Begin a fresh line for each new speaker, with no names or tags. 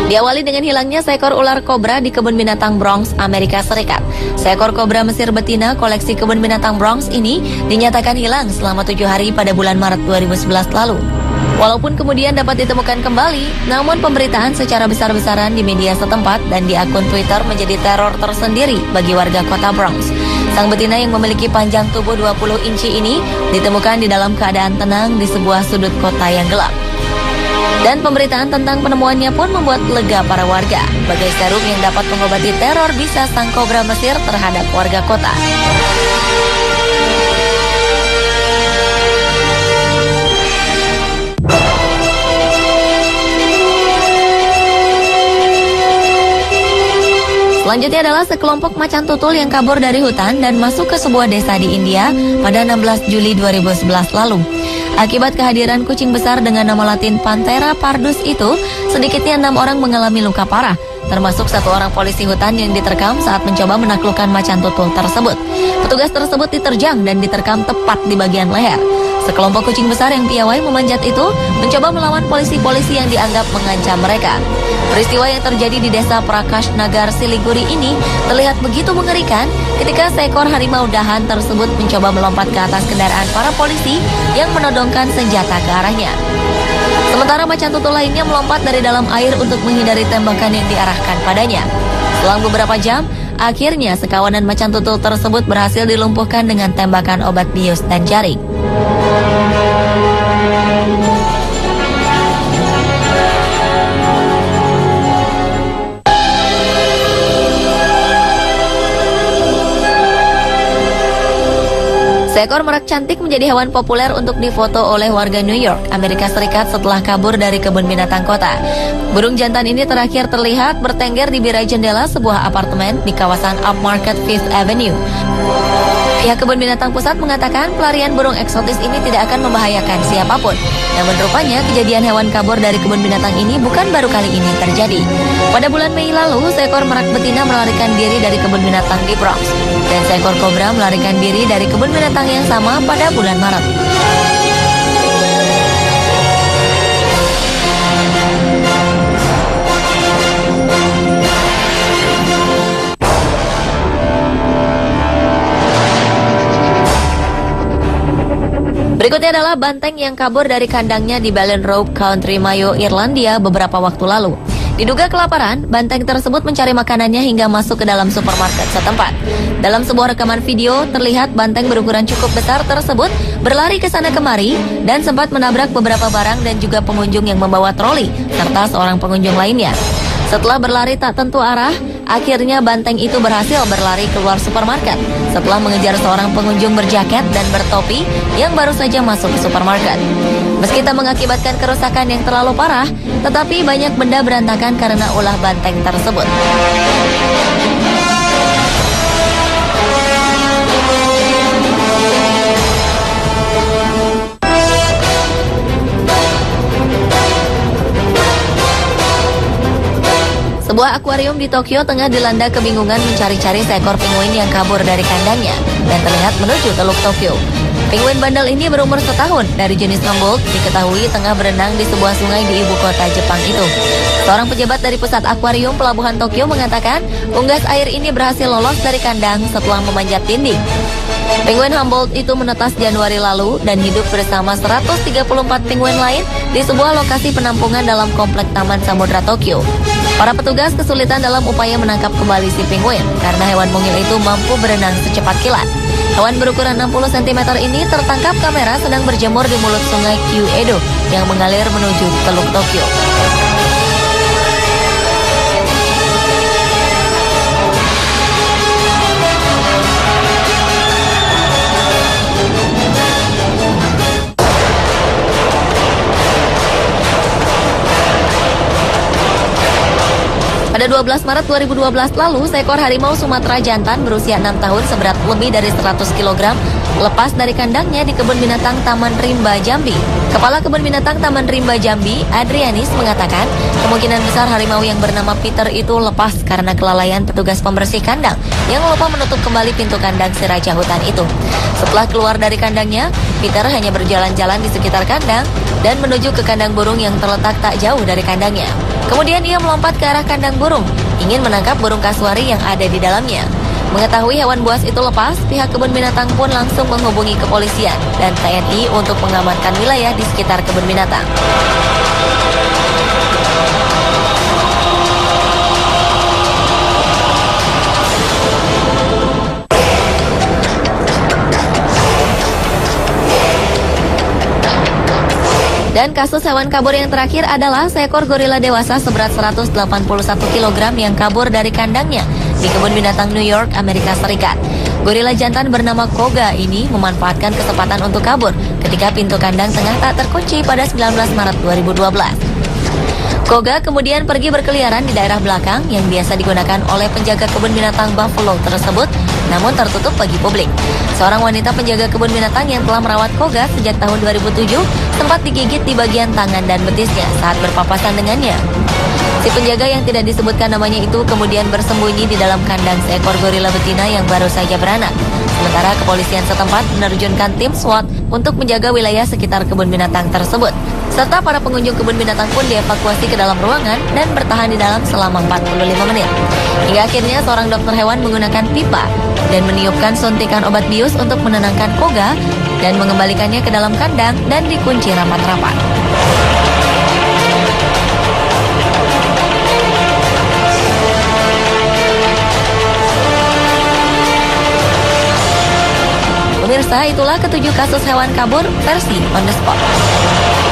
Diawali dengan hilangnya seekor ular kobra di kebun binatang Bronx, Amerika Serikat. Seekor kobra Mesir betina koleksi kebun binatang Bronx ini dinyatakan hilang selama 7 hari pada bulan Maret 2011 lalu. Walaupun kemudian dapat ditemukan kembali, namun pemberitaan secara besar-besaran di media setempat dan di akun Twitter menjadi teror tersendiri bagi warga kota Bronx. Sang betina yang memiliki panjang tubuh 20 inci ini ditemukan di dalam keadaan tenang di sebuah sudut kota yang gelap. Dan pemberitaan tentang penemuannya pun membuat lega para warga. Bagai serum yang dapat mengobati teror bisa sang kobra Mesir terhadap warga kota. Selanjutnya adalah sekelompok macan tutul yang kabur dari hutan dan masuk ke sebuah desa di India pada 16 Juli 2011 lalu. Akibat kehadiran kucing besar dengan nama latin Panthera pardus itu, sedikitnya 6 orang mengalami luka parah, termasuk 1 orang polisi hutan yang diterkam saat mencoba menaklukkan macan tutul tersebut. Petugas tersebut diterjang dan diterkam tepat di bagian leher. Sekelompok kucing besar yang piawai memanjat itu mencoba melawan polisi-polisi yang dianggap mengancam mereka. Peristiwa yang terjadi di desa Prakash Nagar, Siliguri ini terlihat begitu mengerikan ketika seekor harimau dahan tersebut mencoba melompat ke atas kendaraan para polisi yang menodongkan senjata ke arahnya. Sementara macan tutul lainnya melompat dari dalam air untuk menghindari tembakan yang diarahkan padanya. Selang beberapa jam, akhirnya sekawanan macan tutul tersebut berhasil dilumpuhkan dengan tembakan obat bius dan jaring. Seekor merak cantik menjadi hewan populer untuk difoto oleh warga New York, Amerika Serikat setelah kabur dari kebun binatang kota. Burung jantan ini terakhir terlihat bertengger di birai jendela sebuah apartemen di kawasan Upmarket Fifth Avenue. Pihak kebun binatang pusat mengatakan pelarian burung eksotis ini tidak akan membahayakan siapapun. Namun rupanya kejadian hewan kabur dari kebun binatang ini bukan baru kali ini terjadi. Pada bulan Mei lalu, seekor merak betina melarikan diri dari kebun binatang di Bronx. Dan seekor kobra melarikan diri dari kebun binatang yang sama pada bulan Maret. Berikutnya adalah banteng yang kabur dari kandangnya di Ballinrobe, County Mayo, Irlandia beberapa waktu lalu. Diduga kelaparan, banteng tersebut mencari makanannya hingga masuk ke dalam supermarket setempat. Dalam sebuah rekaman video, terlihat banteng berukuran cukup besar tersebut berlari ke sana kemari dan sempat menabrak beberapa barang dan juga pengunjung yang membawa troli, serta seorang pengunjung lainnya. Setelah berlari tak tentu arah, akhirnya banteng itu berhasil berlari keluar supermarket setelah mengejar seorang pengunjung berjaket dan bertopi yang baru saja masuk ke supermarket. Meski tak mengakibatkan kerusakan yang terlalu parah, tetapi banyak benda berantakan karena ulah banteng tersebut. Sebuah akuarium di Tokyo tengah dilanda kebingungan mencari-cari seekor penguin yang kabur dari kandangnya dan terlihat menuju Teluk Tokyo. Penguin bandel ini berumur setahun dari jenis Humboldt diketahui tengah berenang di sebuah sungai di ibu kota Jepang itu. Seorang pejabat dari pusat akuarium pelabuhan Tokyo mengatakan unggas air ini berhasil lolos dari kandang setelah memanjat dinding. Penguin Humboldt itu menetas Januari lalu dan hidup bersama 134 penguin lain di sebuah lokasi penampungan dalam komplek Taman Samudra Tokyo. Para petugas kesulitan dalam upaya menangkap kembali si penguin karena hewan mungil itu mampu berenang secepat kilat. Hewan berukuran 60 cm ini tertangkap kamera sedang berjemur di mulut sungai Kyu-Edo yang mengalir menuju Teluk Tokyo. Pada 12 Maret 2012 lalu, seekor harimau Sumatera jantan berusia 6 tahun seberat lebih dari 100 kg lepas dari kandangnya di kebun binatang Taman Rimba Jambi. Kepala Kebun Binatang Taman Rimba Jambi, Adrianis, mengatakan kemungkinan besar harimau yang bernama Peter itu lepas karena kelalaian petugas pembersih kandang yang lupa menutup kembali pintu kandang si raja hutan itu. Setelah keluar dari kandangnya, Peter hanya berjalan-jalan di sekitar kandang dan menuju ke kandang burung yang terletak tak jauh dari kandangnya. Kemudian ia melompat ke arah kandang burung, ingin menangkap burung kasuari yang ada di dalamnya. Mengetahui hewan buas itu lepas, pihak kebun binatang pun langsung menghubungi kepolisian dan TNI untuk mengamankan wilayah di sekitar kebun binatang. Dan kasus hewan kabur yang terakhir adalah seekor gorila dewasa seberat 181 kg yang kabur dari kandangnya di kebun binatang New York, Amerika Serikat. Gorila jantan bernama Koga ini memanfaatkan kesempatan untuk kabur ketika pintu kandang tengah tak terkunci pada 19 Maret 2012. Koga kemudian pergi berkeliaran di daerah belakang yang biasa digunakan oleh penjaga kebun binatang Buffalo tersebut, namun tertutup bagi publik. Seorang wanita penjaga kebun binatang yang telah merawat Koga sejak tahun 2007 sempat digigit di bagian tangan dan betisnya saat berpapasan dengannya. Si penjaga yang tidak disebutkan namanya itu kemudian bersembunyi di dalam kandang seekor gorila betina yang baru saja beranak. Sementara kepolisian setempat menerjunkan tim SWAT untuk menjaga wilayah sekitar kebun binatang tersebut. Serta para pengunjung kebun binatang pun dievakuasi ke dalam ruangan dan bertahan di dalam selama 45 menit. Hingga akhirnya seorang dokter hewan menggunakan pipa dan meniupkan suntikan obat bius untuk menenangkan Koga dan mengembalikannya ke dalam kandang dan dikunci rapat-rapat. Pemirsa, itulah ketujuh kasus hewan kabur versi On The Spot.